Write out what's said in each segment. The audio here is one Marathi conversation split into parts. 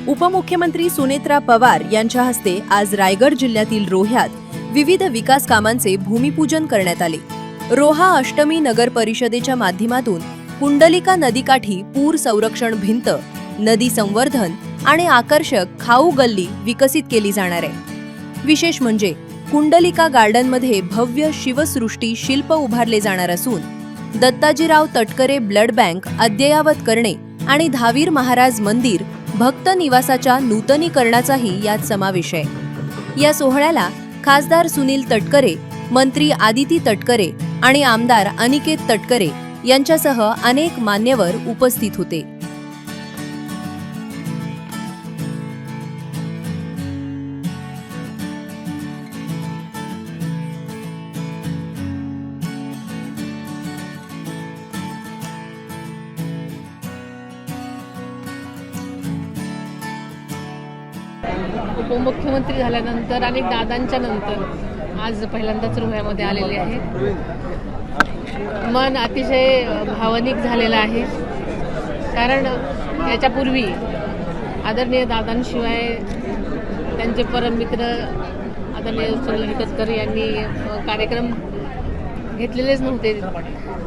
उपमुख्यमंत्री सुनेत्रा पवार यांच्या हस्ते आज रायगड जिल्ह्यातील रोह्यात विविध विकास कामांचे भूमिपूजन करण्यात आले। रोहा अष्टमी नगर परिषदेच्या माध्यमातून कुंडलिका नदीकाठी पूर संरक्षण भिंत, नदी संवर्धन आणि आकर्षक खाऊ गल्ली विकसित केली जाणार आहे। विशेष म्हणजे कुंडलिका गार्डनमध्ये भव्य शिवसृष्टी शिल्प उभारले जाणार असून दत्ताजीराव तटकरे ब्लड बँक अद्ययावत करणे आणि धावीर महाराज मंदिर भक्त निवासाच्या नूतनीकरणाचाही यात समावेश आहे। या सोहळ्याला खासदार सुनील तटकरे, मंत्री आदिती तटकरे आणि आमदार अनिकेत तटकरे यांच्यासह अनेक मान्यवर उपस्थित होते। उपमुख्यमंत्री झाल्यानंतर आणि दादांच्या नंतर आज पहिल्यांदाच रोह्यामध्ये आलेले आहे। मन अतिशय भावनिक झालेलं आहे, कारण याच्यापूर्वी आदरणीय दादांशिवाय त्यांचे परममित्र आदरणीय सुनील तटकरे यांनी कार्यक्रम घेतलेलेच नव्हते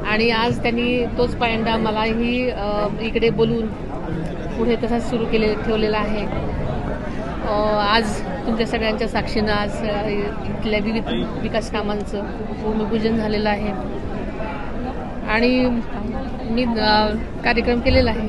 आणि आज त्यांनी तोच पायंडा मलाही इकडे बोलून पुढे तसाच सुरू ठेवलेला आहे। आज तुमच्या सगळ्यांच्या साक्षीनं आज इथल्या विविध विकास कामांचं भूमिपूजन झालेलं आहे आणि मी कार्यक्रम केलेला आहे।